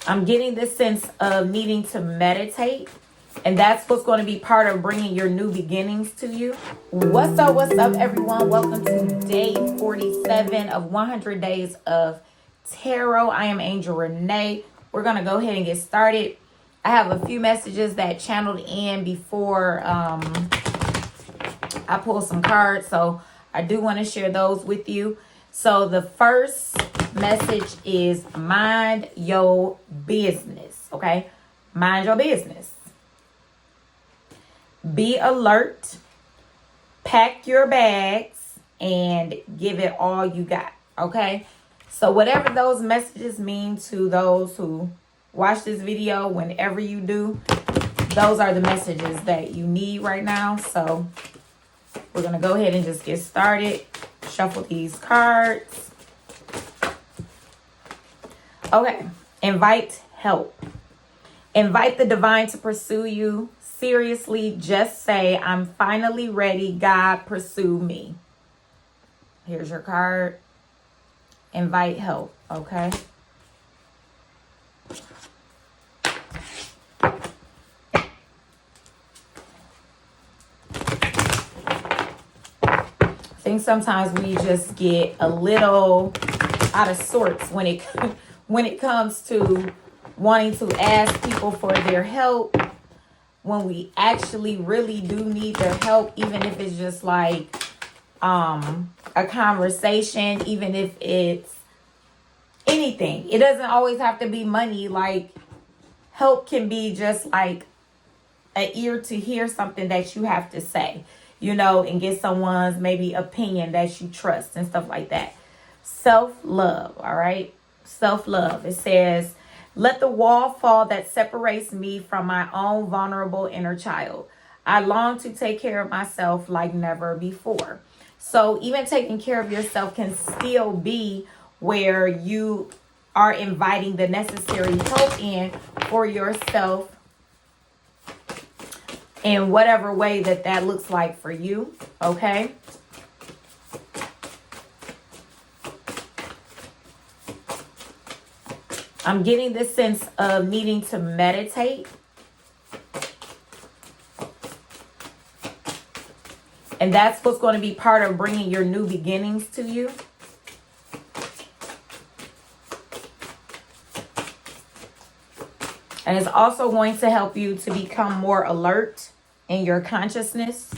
I'm getting this sense of needing to meditate, and that's what's going to be part of bringing your new beginnings to you. What's up, everyone? Welcome to day 47 of 100 Days of Tarot. I am Angel Renee. We're going to go ahead and get started. I have a few messages that channeled in before I pulled some cards, so I do want to share those with you. So the first message is mind your business, okay? Mind your business. Be alert, pack your bags, and give it all you got, okay? So whatever those messages mean to those who watch this video, whenever you do, those are the messages that you need right now. So we're going to go ahead and just get started. Shuffle these cards. Okay, invite help. Invite the divine to pursue you. Seriously, just say, I'm finally ready. God, pursue me. Here's your card. Invite help, okay? I think sometimes we just get a little out of sorts when it comes to wanting to ask people for their help, when we actually really do need their help, even if it's just like a conversation, even if it's anything. It doesn't always have to be money. Like, help can be just like an ear to hear something that you have to say, you know, and get someone's maybe opinion that you trust and stuff like that. Self-love, all right? Self-love. It says, let the wall fall that separates me from my own vulnerable inner child. I long to take care of myself like never before. So even taking care of yourself can still be where you are inviting the necessary help in for yourself in whatever way that looks like for you, okay? I'm getting this sense of needing to meditate. And that's what's going to be part of bringing your new beginnings to you. And it's also going to help you to become more alert in your consciousness.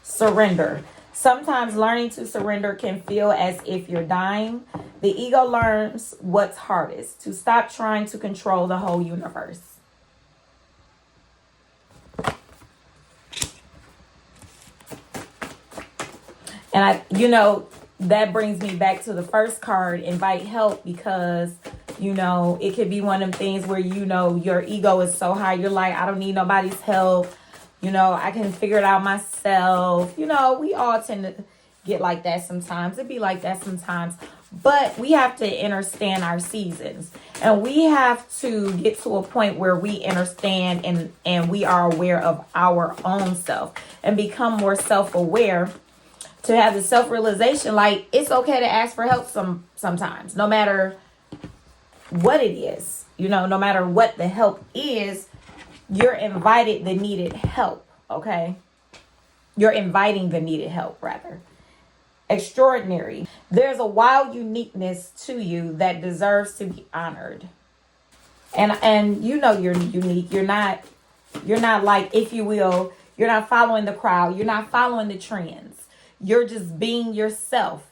Surrender. Sometimes learning to surrender can feel as if you're dying. The ego learns what's hardest, to stop trying to control the whole universe. And that brings me back to the first card, invite help, because, it could be one of them things where, your ego is so high. You're like, I don't need nobody's help. I can figure it out myself. We all tend to get like that sometimes. It'd be like that sometimes. But we have to understand our seasons. And we have to get to a point where we understand and we are aware of our own self. And become more self-aware. To have the self-realization, like, it's okay to ask for help sometimes. No matter what it is. No matter what the help is. You're invited the needed help, okay? You're inviting the needed help, rather. Extraordinary. There's a wild uniqueness to you that deserves to be honored. And you're unique. You're not like, if you will, you're not following the crowd. You're not following the trends. You're just being yourself.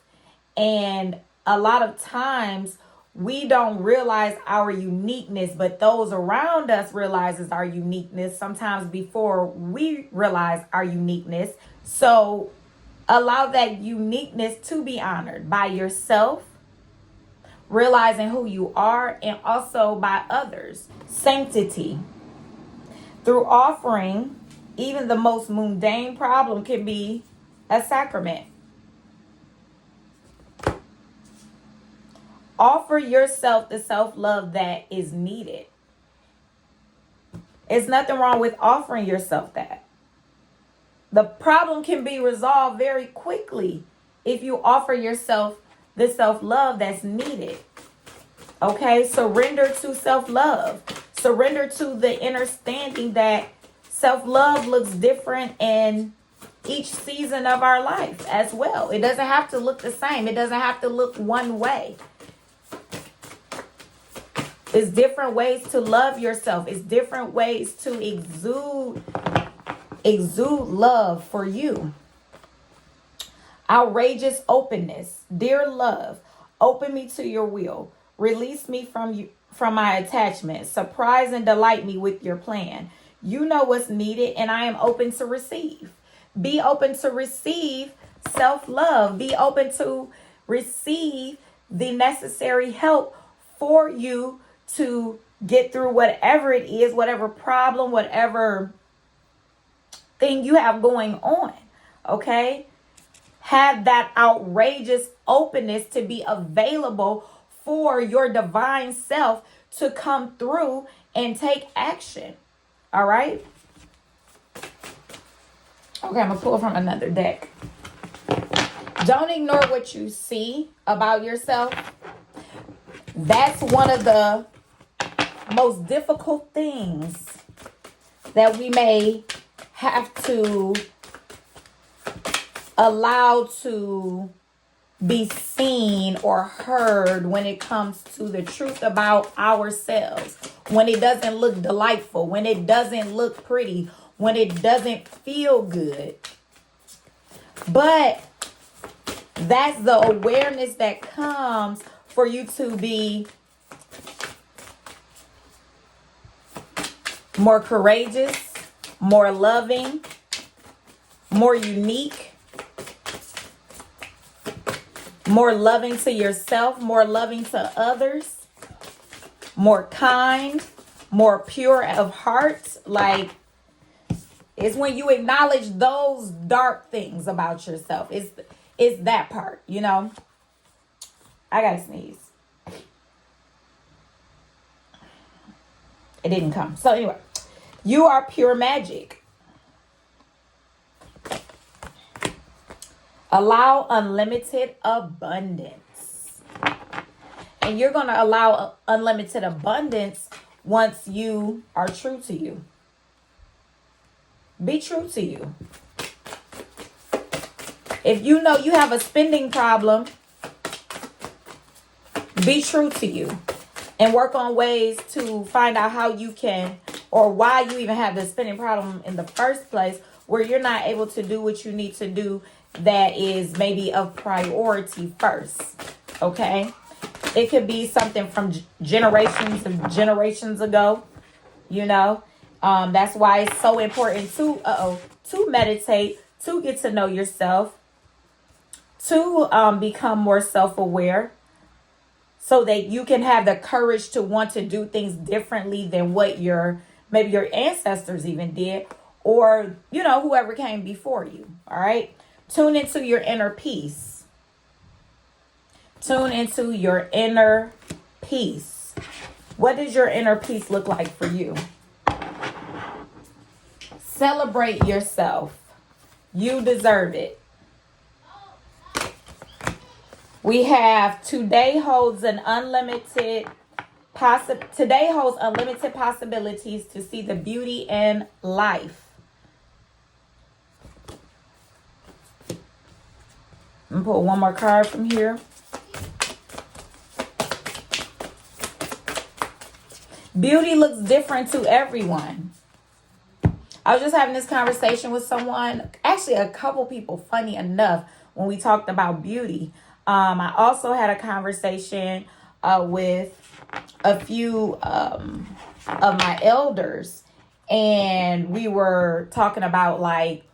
And a lot of times we don't realize our uniqueness, but those around us realizes our uniqueness sometimes before we realize our uniqueness. So allow that uniqueness to be honored by yourself, realizing who you are, and also by others. Sanctity. Through offering, even the most mundane problem can be a sacrament. Offer yourself the self-love that is needed. There's nothing wrong with offering yourself that. The problem can be resolved very quickly if you offer yourself the self-love that's needed. Okay, surrender to self-love. Surrender to the understanding that self-love looks different in each season of our life as well. It doesn't have to look the same. It doesn't have to look one way. It's different ways to love yourself. It's different ways to exude love for you. Outrageous openness. Dear love, open me to your will. Release me from my attachment. Surprise and delight me with your plan. You know what's needed, and I am open to receive. Be open to receive self-love. Be open to receive the necessary help for you to get through whatever it is, whatever problem, whatever thing you have going on. Okay? Have that outrageous openness to be available for your divine self to come through and take action. All right? Okay, I'm going to pull from another deck. Don't ignore what you see about yourself. That's one of the most difficult things that we may have to allow to be seen or heard when it comes to the truth about ourselves. When it doesn't look delightful, when it doesn't look pretty, when it doesn't feel good. But that's the awareness that comes for you to be more courageous, more loving, more unique, more loving to yourself, more loving to others, more kind, more pure of heart. Like, it's when you acknowledge those dark things about yourself. It's that part, you know. I gotta sneeze. It didn't come. So anyway, you are pure magic. Allow unlimited abundance. And you're going to allow unlimited abundance once you are true to you. Be true to you. If you know you have a spending problem, be true to you. And work on ways to find out how you can, or why you even have the spending problem in the first place, where you're not able to do what you need to do that is maybe of priority first. Okay? It could be something from generations and generations ago, you know. That's why it's so important to meditate, to get to know yourself, to become more self-aware, so that you can have the courage to want to do things differently than what maybe your ancestors even did, or, you know, whoever came before you. All right. Tune into your inner peace. Tune into your inner peace. What does your inner peace look like for you? Celebrate yourself. You deserve it. We have today holds unlimited possibilities to see the beauty in life. I'm gonna pull one more card from here. Beauty looks different to everyone. I was just having this conversation with someone, actually a couple people, funny enough, when we talked about beauty. I also had a conversation with a few of my elders, and we were talking about like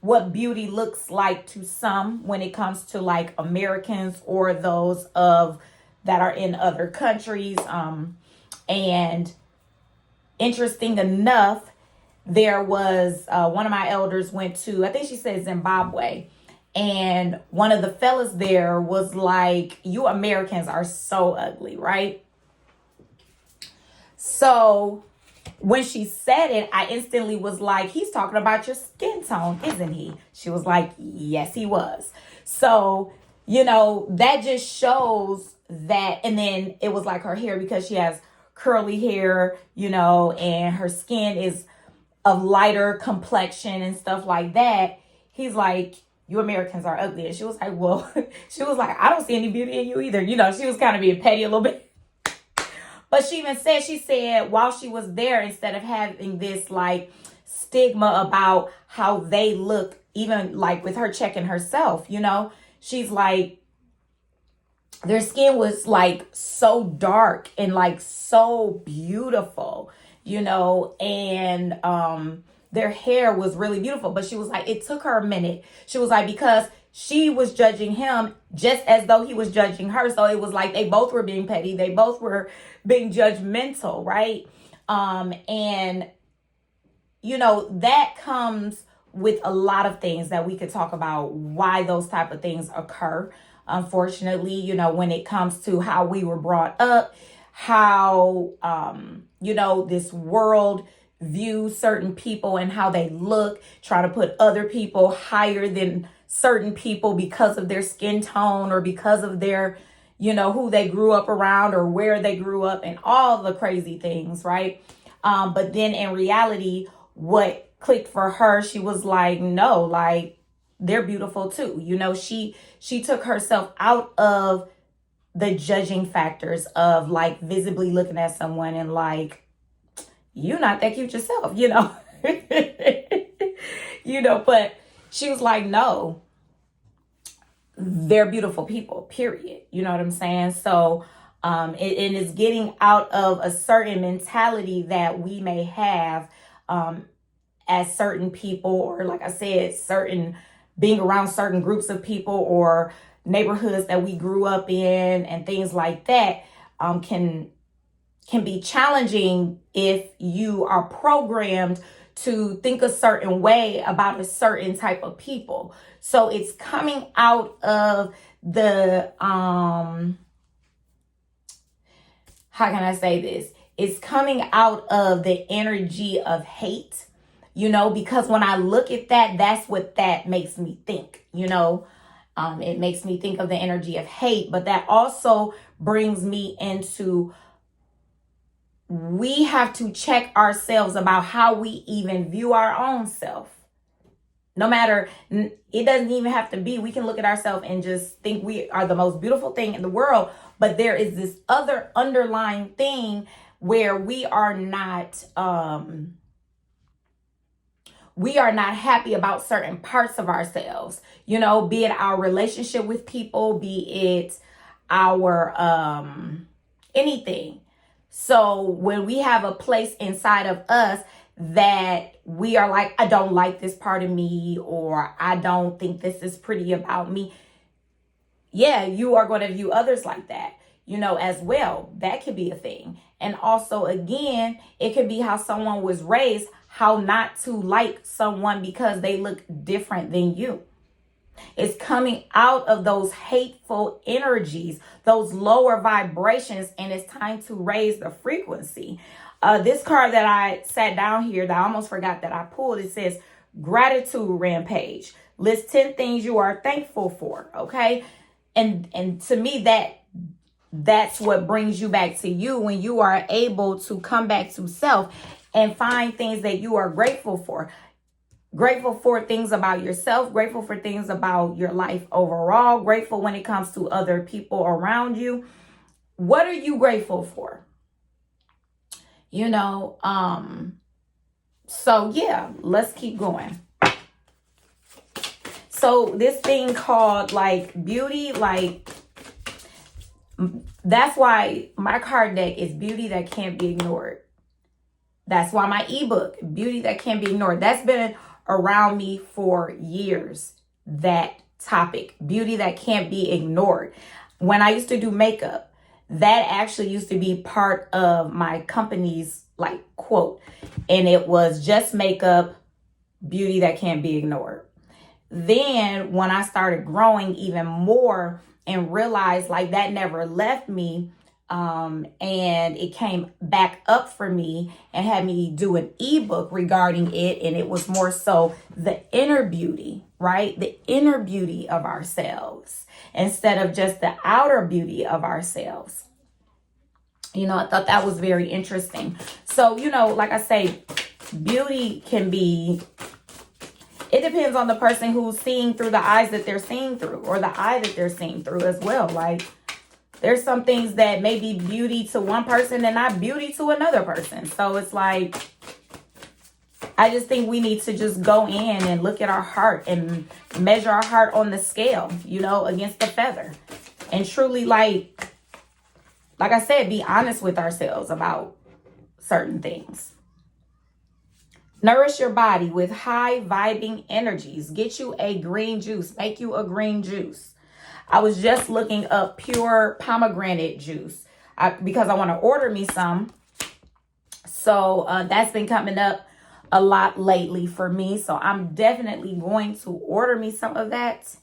what beauty looks like to some when it comes to like Americans or those that are in other countries. And interesting enough, there was one of my elders went to, I think she said Zimbabwe. And one of the fellas there was like, you Americans are so ugly, right? So when she said it, I instantly was like, he's talking about your skin tone, isn't he? She was like, yes, he was. So, that just shows that. And then it was like her hair, because she has curly hair, and her skin is of lighter complexion and stuff like that. He's like, you Americans are ugly. And she was like, well, she was like, I don't see any beauty in you either. She was kind of being petty a little bit. But she said while she was there, instead of having this like stigma about how they look, even like with her checking herself, she's like, their skin was like so dark and like so beautiful, and their hair was really beautiful. But she was like, it took her a minute. She was like, because she was judging him just as though he was judging her. So it was like they both were being petty. They both were being judgmental, right? And that comes with a lot of things that we could talk about, why those type of things occur. Unfortunately, when it comes to how we were brought up, how, this world views certain people and how they look, try to put other people higher than certain people because of their skin tone or because of their, who they grew up around or where they grew up and all the crazy things, right? But then in reality, what clicked for her, she was like, no, like, they're beautiful too. She took herself out of the judging factors of like visibly looking at someone and like, you're not that cute yourself, but she was like, no, they're beautiful people, period. You know what I'm saying? So, it is getting out of a certain mentality that we may have, as certain people, or like I said, being around certain groups of people or neighborhoods that we grew up in and things like that, can be challenging if you are programmed to think a certain way about a certain type of people. So it's coming out of the, how can I say this? It's coming out of the energy of hate, because when I look at that, that's what that makes me think, it makes me think of the energy of hate, but that also brings me into, we have to check ourselves about how we even view our own self. No matter, it doesn't even have to be, we can look at ourselves and just think we are the most beautiful thing in the world. But there is this other underlying thing where we are not happy about certain parts of ourselves, be it our relationship with people, be it our anything. So when we have a place inside of us that we are like, I don't like this part of me, or I don't think this is pretty about me. Yeah, you are going to view others like that, as well. That could be a thing. And also, again, it could be how someone was raised, how not to like someone because they look different than you. It's coming out of those hateful energies, those lower vibrations, and it's time to raise the frequency. This card that I sat down here that I almost forgot that I pulled, it says gratitude rampage. List 10 things you are thankful for, okay? And to me, that's what brings you back to you, when you are able to come back to self and find things that you are grateful for. Grateful for things about yourself, grateful for things about your life overall, grateful when it comes to other people around you. What are you grateful for? So yeah, let's keep going. So this thing called like beauty, like, that's why my card deck is beauty that can't be ignored. That's why my ebook, Beauty That Can't Be Ignored, that's been around me for years. That topic, beauty that can't be ignored. When I used to do makeup, that actually used to be part of my company's like quote. And it was just makeup, beauty that can't be ignored. Then when I started growing even more and realized like that never left me, And it came back up for me and had me do an ebook regarding it. And it was more so the inner beauty, right? The inner beauty of ourselves instead of just the outer beauty of ourselves. You know, I thought that was very interesting. So, you know, like I say, beauty can be, it depends on the person who's seeing through the eyes that they're seeing through, or the eye that they're seeing through as well. Like, there's some things that may be beauty to one person and not beauty to another person. So it's like, I just think we need to just go in and look at our heart and measure our heart on the scale, you know, against the feather. And truly, like I said, be honest with ourselves about certain things. Nourish your body with high vibing energies. Get you a green juice. Make you a green juice. I was just looking up pure pomegranate juice because I want to order me some. So that's been coming up a lot lately for me. So I'm definitely going to order me some of that.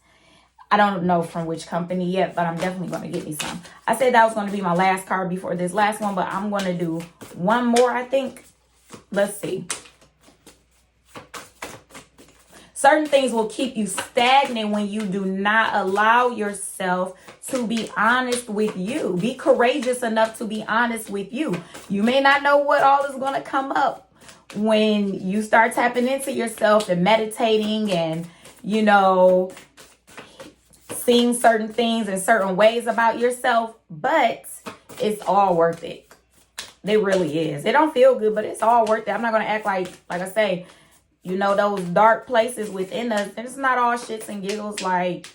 I don't know from which company yet, but I'm definitely going to get me some. I said that was going to be my last card before this last one, but I'm going to do one more, I think. Let's see. Certain things will keep you stagnant when you do not allow yourself to be honest with you. Be courageous enough to be honest with you. You may not know what all is going to come up when you start tapping into yourself and meditating and, you know, seeing certain things in certain ways about yourself, but it's all worth it. It really is. It don't feel good, but it's all worth it. I'm not going to act like I say, you know, those dark places within us, and it's not all shits and giggles, like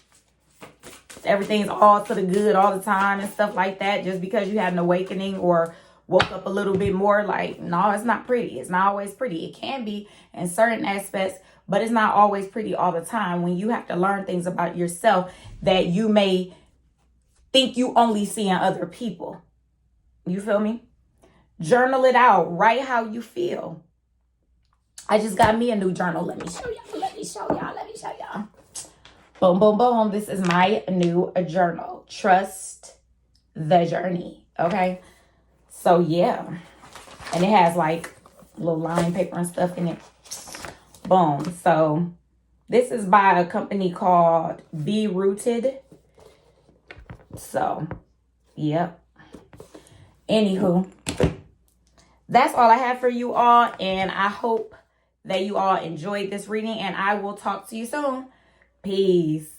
everything's all to the good all the time and stuff like that, just because you had an awakening or woke up a little bit more. Like, no, it's not pretty. It's not always pretty. It can be in certain aspects, but it's not always pretty all the time when you have to learn things about yourself that you may think you only see in other people. You feel me? Journal it out. Write how you feel. I just got me a new journal. Let me show y'all. Boom, boom, boom. This is my new journal. Trust the journey. Okay. So, yeah. And it has like little line paper and stuff in it. Boom. So, this is by a company called Be Rooted. So, yep. Anywho, that's all I have for you all. And I hope that you all enjoyed this reading, and I will talk to you soon. Peace.